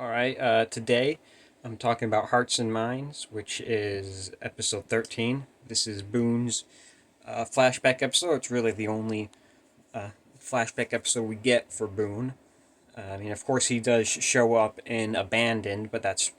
All right, today I'm talking about Hearts and Minds, which is episode 13. This is Boone's flashback episode. It's really the only flashback episode we get for Boone. I mean, of course, he does show up in Abandoned, but that's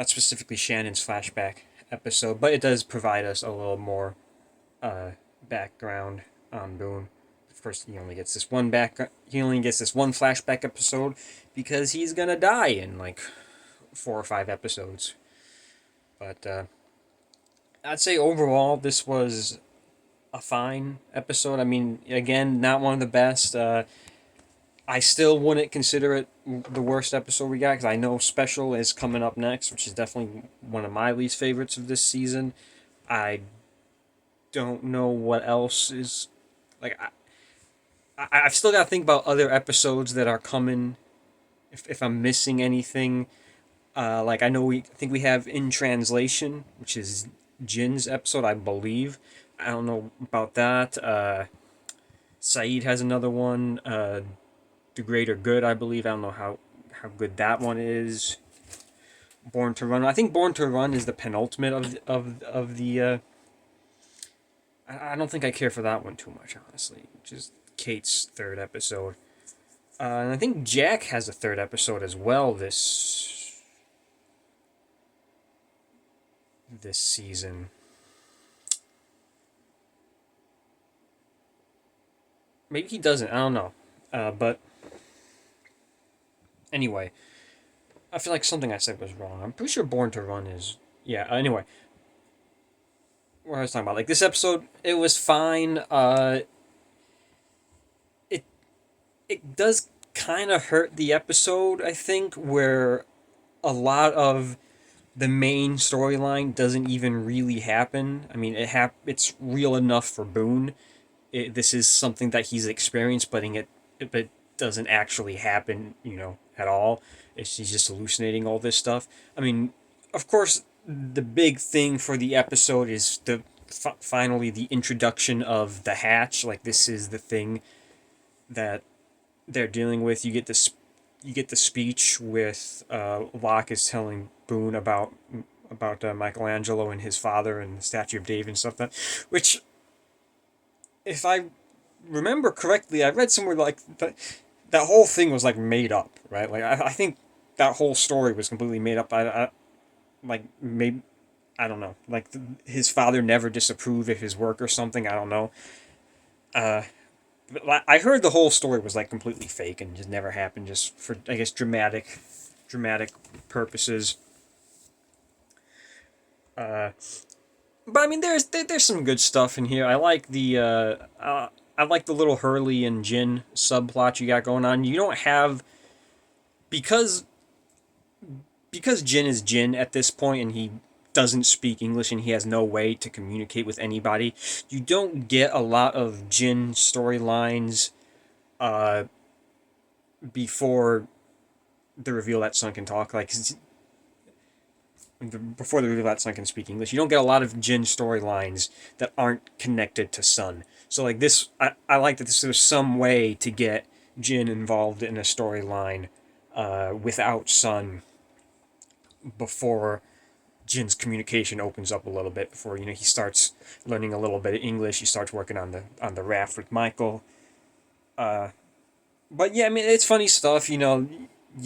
specifically Shannon's flashback episode, but it does provide us a little more uh, background on Boone. Of course, he only gets this one flashback episode because he's gonna die in like 4 or 5 episodes. But I'd say overall this was a fine episode. I mean, again, not one of the best. I still wouldn't consider it the worst episode we got because I know Special is coming up next, which is definitely one of my least favorites of this season. I don't know what else is like. I've still got to think about other episodes that are coming. If I'm missing anything, like I think we have In Translation, which is Jin's episode, I believe. I don't know about that. Saeed has another one. The Greater Good, I believe. I don't know how good that one is. Born to Run. I think Born to Run is the penultimate of the. I don't think I care for that one too much, honestly. Which is Kate's third episode. And I think Jack has a third episode as well this season. Maybe he doesn't. I don't know. But anyway, I feel like something I said was wrong. I'm pretty sure Born to Run is. Yeah. Anyway, what I was talking about, like this episode, it was fine. It it does kind of hurt the episode. I think where a lot of the main storyline doesn't even really happen. I mean, it's real enough for Boone. This is something that he's experienced, but it doesn't actually happen, at all. He's just hallucinating all this stuff. I mean, of course, the big thing for the episode is finally the introduction of the hatch. Like this is the thing that they're dealing with. You get the speech with Locke is telling Boone about Michelangelo and his father and the statue of David and stuff which if I remember correctly, I read somewhere like that whole thing was like made up, right? Like I think that whole story was completely made up. Like maybe I don't know. Like his father never disapproved of his work or something. I don't know. Uh, but I heard the whole story was like completely fake and just never happened, just for I guess dramatic purposes. Uh, but I mean, there's some good stuff in here. I like the little Hurley and Jin subplot you got going on. You don't have because Jin is Jin at this point and he doesn't speak English and he has no way to communicate with anybody. You don't get a lot of Jin storylines uh, before the reveal that Sun can talk. Like before the reveal that Sun can speak English, you don't get a lot of Jin storylines that aren't connected to Sun. So like this, I like that there's some way to get Jin involved in a storyline without Sun before Jin's communication opens up a little bit before he starts learning a little bit of English. He starts working on the raft with Michael. Uh, but yeah, I mean it's funny stuff. You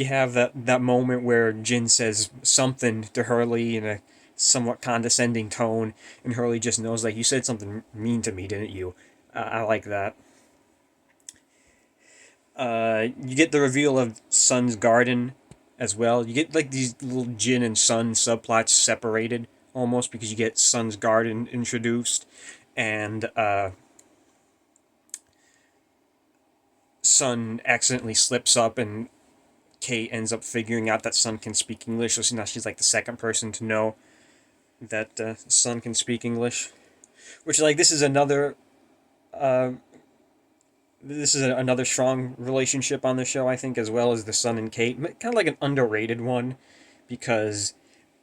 have that moment where Jin says something to Hurley in a somewhat condescending tone, and Hurley just knows like you said something mean to me, didn't you? I like that. You get the reveal of Sun's garden as well. You get like these little Jin and Sun subplots separated almost because you get Sun's garden introduced, and Sun accidentally slips up, and Kate ends up figuring out that Sun can speak English. So now she's like the second person to know that Sun can speak English. Which like uh, this is another strong relationship on the show, I think, as well as the Sun and Kate. Kind of like an underrated one because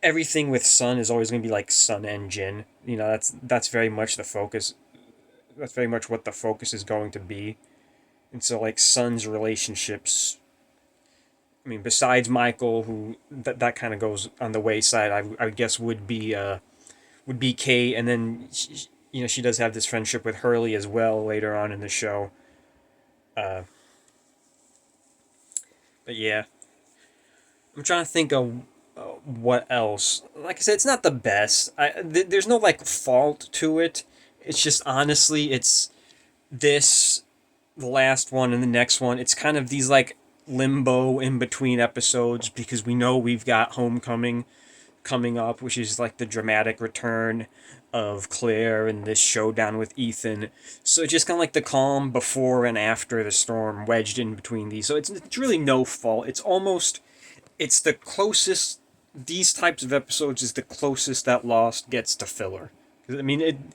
everything with Sun is always going to be like Sun and Jin. That's very much the focus. That's very much what the focus is going to be. And so like Sun's relationships I mean, besides Michael, who that kind of goes on the wayside, I guess would be Kate, and then she does have this friendship with Hurley as well later on in the show. Uh, but yeah, I'm trying to think of what else. Like I said, it's not the best. There's no like fault to it. It's just honestly, it's this, the last one, and the next one. It's kind of these like limbo in between episodes because we know we've got Homecoming coming up, which is like the dramatic return of Claire and this showdown with Ethan. So it's just kind of like the calm before and after the storm wedged in between these. So it's really no fault. It's the closest, these types of episodes is the closest that Lost gets to filler. I mean,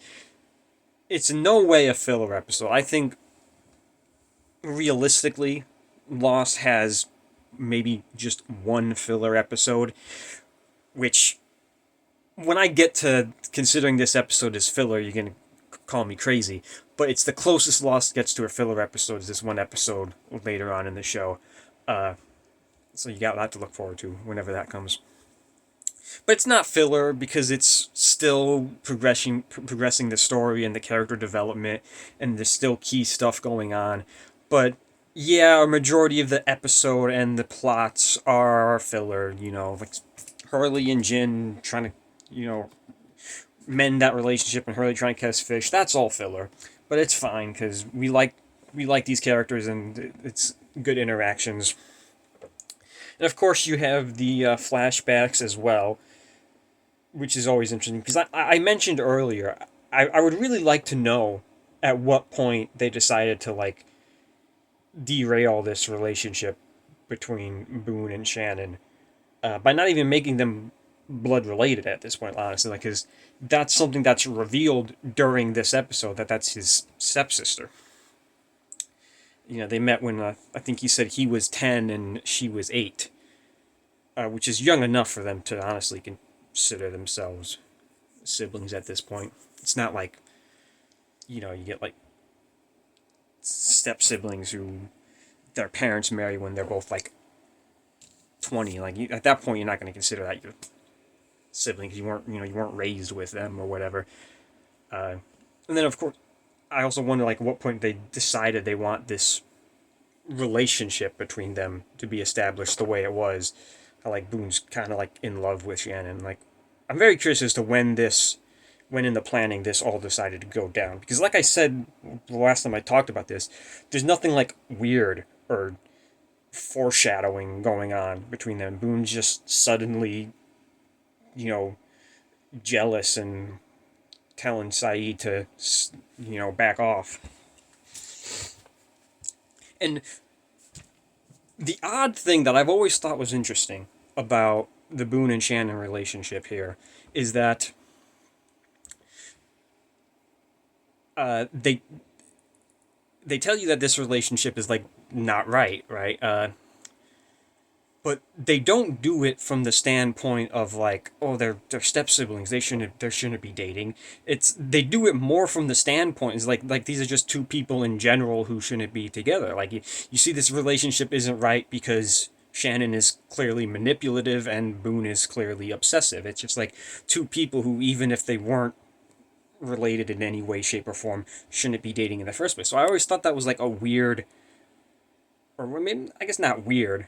it's in no way a filler episode. I think realistically, Lost has maybe just one filler episode, which when I get to considering this episode as filler, you're gonna call me crazy. But it's the closest Lost gets to a filler episode is this one episode later on in the show. Uh, so you got that to look forward to whenever that comes. But it's not filler because it's still progressing the story and the character development, and there's still key stuff going on. But yeah, a majority of the episode and the plots are filler. Like Hurley and Jin trying to, mend that relationship, and Hurley trying to catch fish. That's all filler, but it's fine because we like these characters, and it's good interactions. And of course, you have the flashbacks as well, which is always interesting because I mentioned earlier I would really like to know at what point they decided to like derail this relationship between Boone and Shannon by not even making them blood related at this point, honestly, like because that's something that's revealed during this episode that's his stepsister. They met when I think he said he was 10 and she was 8, which is young enough for them to honestly consider themselves siblings at this point. It's not like, you get like step siblings who their parents marry when they're both like 20. Like at that point, you're not going to consider that your sibling because you weren't raised with them or whatever. And then of course, I also wonder like what point they decided they want this relationship between them to be established the way it was. How like Boone's kind of like in love with Shannon. Like I'm very curious as to when in the planning this all decided to go down because like I said the last time I talked about this, there's nothing like weird or foreshadowing going on between them. Boone's just suddenly, you know, jealous and telling Saeed to, back off. And the odd thing that I've always thought was interesting about the Boone and Shannon relationship here is that they tell you that this relationship is like not right, right? But they don't do it from the standpoint of like, oh, they're step siblings. They shouldn't be dating. They do it more from the standpoint is like these are just two people in general who shouldn't be together. Like you see this relationship isn't right because Shannon is clearly manipulative and Boone is clearly obsessive. It's just like two people who even if they weren't related in any way, shape, or form, shouldn't be dating in the first place. So I always thought that was like a weird, or maybe I guess not weird,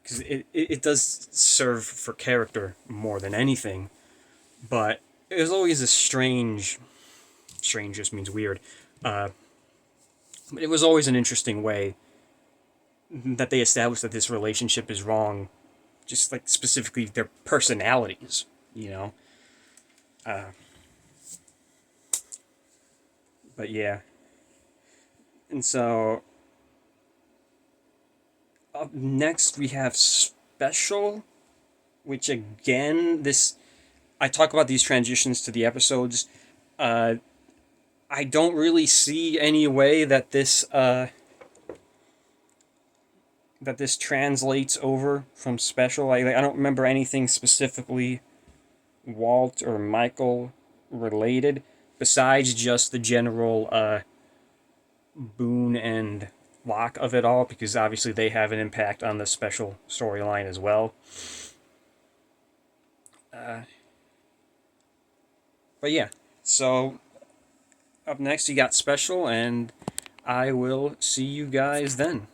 because it does serve for character more than anything. But it was always a strange just means weird. Uh, but it was always an interesting way that they established that this relationship is wrong, just like specifically their personalities, you know. Uh, but yeah, and so up next we have Special, which again this I talk about these transitions to the episodes. Uh, I don't really see any way that this translates over from Special. I don't remember anything specifically Walt or Michael related besides just the general Boone and Locke of it all, because obviously they have an impact on the special storyline as well. But yeah, so up next you got special, and I will see you guys then.